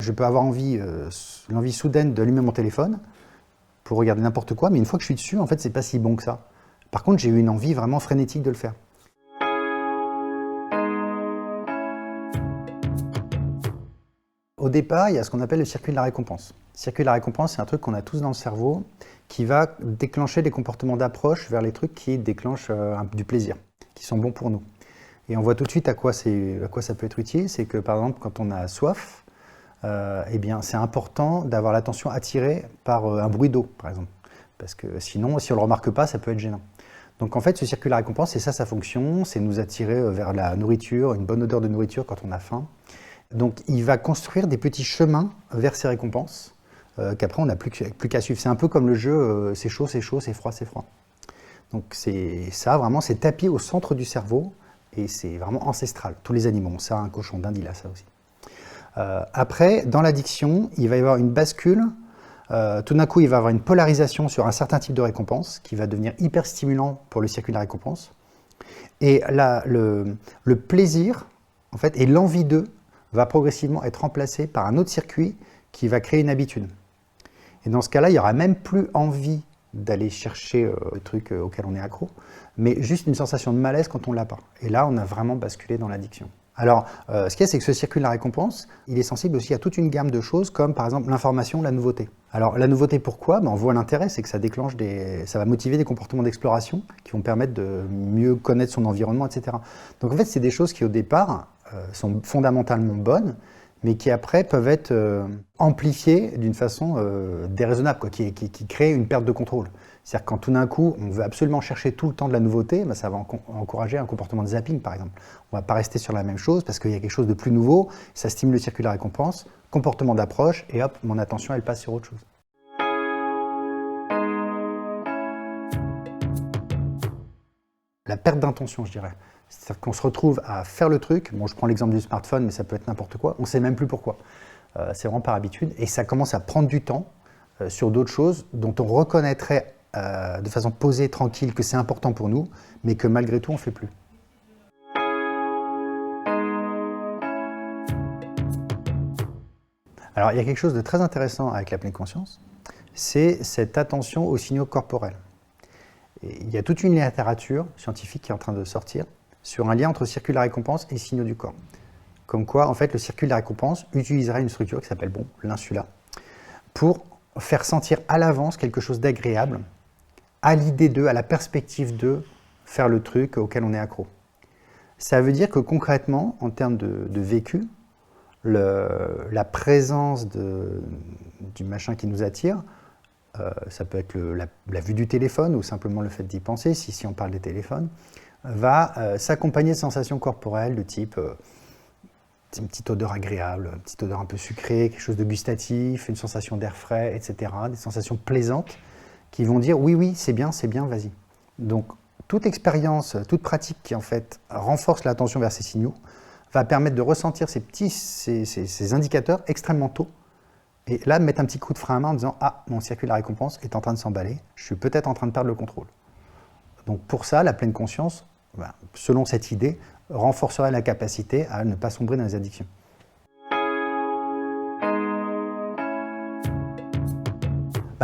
Je peux avoir l'envie soudaine d'allumer mon téléphone pour regarder n'importe quoi, mais une fois que je suis dessus, en fait, c'est pas si bon que ça. Par contre, j'ai eu une envie vraiment frénétique de le faire. Au départ, il y a ce qu'on appelle le circuit de la récompense. Le circuit de la récompense, c'est un truc qu'on a tous dans le cerveau qui va déclencher des comportements d'approche vers les trucs qui déclenchent du plaisir, qui sont bons pour nous. Et on voit tout de suite à quoi ça peut être utile. C'est que, par exemple, quand on a soif, eh bien, c'est important d'avoir l'attention attirée par un bruit d'eau, par exemple. Parce que sinon, si on ne le remarque pas, ça peut être gênant. Donc en fait, ce circuit de la récompense, c'est ça sa fonction, c'est nous attirer vers la nourriture, une bonne odeur de nourriture quand on a faim. Donc il va construire des petits chemins vers ces récompenses, qu'après on n'a plus qu'à suivre. C'est un peu comme le jeu c'est chaud, c'est chaud, c'est froid, c'est froid. Donc c'est ça, vraiment, c'est tapis au centre du cerveau, et c'est vraiment ancestral. Tous les animaux ont ça, un cochon d'Inde, il a ça aussi. Après, dans l'addiction, il va y avoir une bascule. Tout d'un coup, il va y avoir une polarisation sur un certain type de récompense qui va devenir hyper stimulant pour le circuit de la récompense. Et là, le plaisir, en fait, et l'envie d'eux va progressivement être remplacé par un autre circuit qui va créer une habitude. Et dans ce cas-là, il n'y aura même plus envie d'aller chercher le truc auquel on est accro, mais juste une sensation de malaise quand on ne l'a pas. Et là, on a vraiment basculé dans l'addiction. Alors, ce qu'il y a, c'est que ce circuit de la récompense, il est sensible aussi à toute une gamme de choses, comme par exemple l'information, la nouveauté. Alors, la nouveauté, pourquoi ? On voit l'intérêt, c'est que ça déclenche ça va motiver des comportements d'exploration qui vont permettre de mieux connaître son environnement, etc. Donc, en fait, c'est des choses qui, au départ, sont fondamentalement bonnes, mais qui après peuvent être amplifiées d'une façon déraisonnable, quoi, qui crée une perte de contrôle. C'est-à-dire que quand tout d'un coup, on veut absolument chercher tout le temps de la nouveauté, ben ça va encourager un comportement de zapping, par exemple. On ne va pas rester sur la même chose parce qu'il y a quelque chose de plus nouveau, ça stimule le circuit de la récompense, comportement d'approche, et hop, mon attention, elle passe sur autre chose. La perte d'intention, je dirais. C'est-à-dire qu'on se retrouve à faire le truc, bon, je prends l'exemple du smartphone, mais ça peut être n'importe quoi, on ne sait même plus pourquoi. C'est vraiment par habitude, et ça commence à prendre du temps sur d'autres choses dont on reconnaîtrait de façon posée, tranquille, que c'est important pour nous, mais que malgré tout, on ne fait plus. Alors, il y a quelque chose de très intéressant avec la pleine conscience, c'est cette attention aux signaux corporels. Et il y a toute une littérature scientifique qui est en train de sortir sur un lien entre circuit de la récompense et signaux du corps. Comme quoi, en fait, le circuit de la récompense utiliserait une structure qui s'appelle l'insula, pour faire sentir à l'avance quelque chose d'agréable, à l'idée d'eux, à la perspective de faire le truc auquel on est accro. Ça veut dire que concrètement, en termes de vécu, la présence du machin qui nous attire, ça peut être la vue du téléphone ou simplement le fait d'y penser, si on parle des téléphones, va s'accompagner de sensations corporelles de type une petite odeur agréable, une petite odeur un peu sucrée, quelque chose de gustatif, une sensation d'air frais, etc. Des sensations plaisantes qui vont dire oui, c'est bien, vas-y. Donc, toute expérience, toute pratique qui en fait renforce l'attention vers ces signaux va permettre de ressentir ces indicateurs extrêmement tôt et là mettre un petit coup de frein à main en disant « Ah, mon circuit de la récompense est en train de s'emballer, je suis peut-être en train de perdre le contrôle ». Donc pour ça, la pleine conscience, selon cette idée, renforcerait la capacité à ne pas sombrer dans les addictions.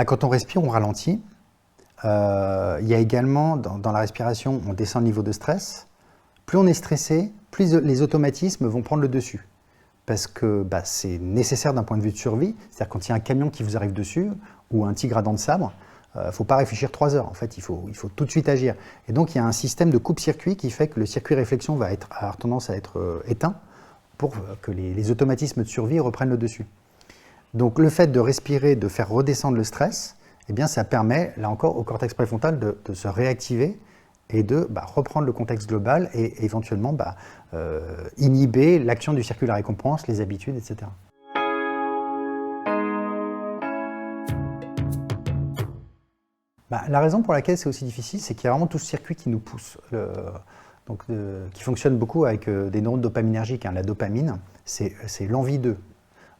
Quand on respire, on ralentit. Il y a également, dans la respiration, on descend le niveau de stress. Plus on est stressé, plus les automatismes vont prendre le dessus. Parce que c'est nécessaire d'un point de vue de survie. C'est-à-dire quand il y a un camion qui vous arrive dessus, ou un tigre à dents de sabre, il ne faut pas réfléchir 3 heures. En fait, il faut tout de suite agir. Et donc, il y a un système de coupe-circuit qui fait que le circuit réflexion va avoir tendance à être éteint pour que les automatismes de survie reprennent le dessus. Donc, le fait de respirer, de faire redescendre le stress, eh bien, ça permet, là encore, au cortex préfrontal de se réactiver et de reprendre le contexte global et éventuellement inhiber l'action du circuit de la récompense, les habitudes, etc. La raison pour laquelle c'est aussi difficile, c'est qu'il y a vraiment tout ce circuit qui nous pousse, qui fonctionne beaucoup avec des neurones dopaminergiques. La dopamine, c'est l'envie d'eux.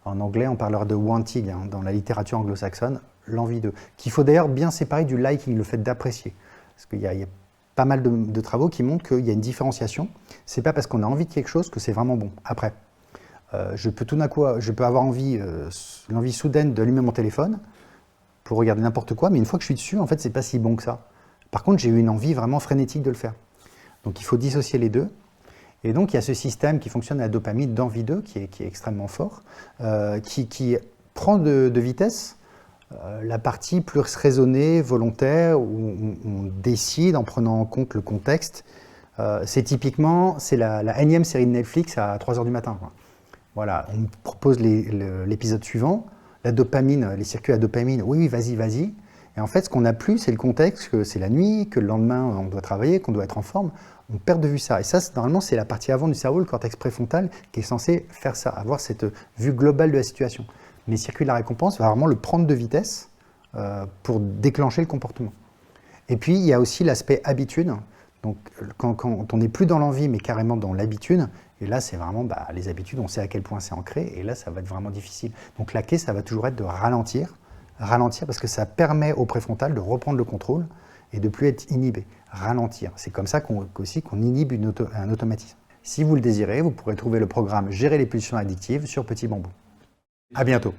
En anglais, on parlera de wanting, dans la littérature anglo-saxonne, l'envie d'eux. Qu'il faut d'ailleurs bien séparer du liking, le fait d'apprécier. Parce qu'il y a pas mal de travaux qui montrent qu'il y a une différenciation. C'est pas parce qu'on a envie de quelque chose que c'est vraiment bon. Après, je peux tout d'un coup, je peux avoir l'envie soudaine d'allumer mon téléphone pour regarder n'importe quoi, mais une fois que je suis dessus, en fait, c'est pas si bon que ça. Par contre, j'ai eu une envie vraiment frénétique de le faire. Donc, il faut dissocier les deux. Et donc, il y a ce système qui fonctionne à la dopamine d'envie 2, qui est extrêmement fort, qui prend de vitesse la partie plus raisonnée, volontaire, où on décide en prenant en compte le contexte. C'est la énième série de Netflix à 3 h du matin, quoi. Voilà, on me propose l'épisode suivant, la dopamine, les circuits à dopamine, oui, vas-y, vas-y. Et en fait, ce qu'on n'a plus, c'est le contexte, que c'est la nuit, que le lendemain, on doit travailler, qu'on doit être en forme. On perd de vue ça. Et ça, normalement, c'est la partie avant du cerveau, le cortex préfrontal, qui est censé faire ça, avoir cette vue globale de la situation. Mais les circuits de la récompense va vraiment le prendre de vitesse pour déclencher le comportement. Et puis, il y a aussi l'aspect habitude. Donc, quand on n'est plus dans l'envie, mais carrément dans l'habitude, et là, c'est vraiment les habitudes, on sait à quel point c'est ancré, et là, ça va être vraiment difficile. Donc, la clé, ça va toujours être de ralentir parce que ça permet au préfrontal de reprendre le contrôle et de ne plus être inhibé. Ralentir. C'est comme ça aussi qu'on inhibe un automatisme. Si vous le désirez, vous pourrez trouver le programme Gérer les pulsions addictives sur Petit Bambou. À bientôt.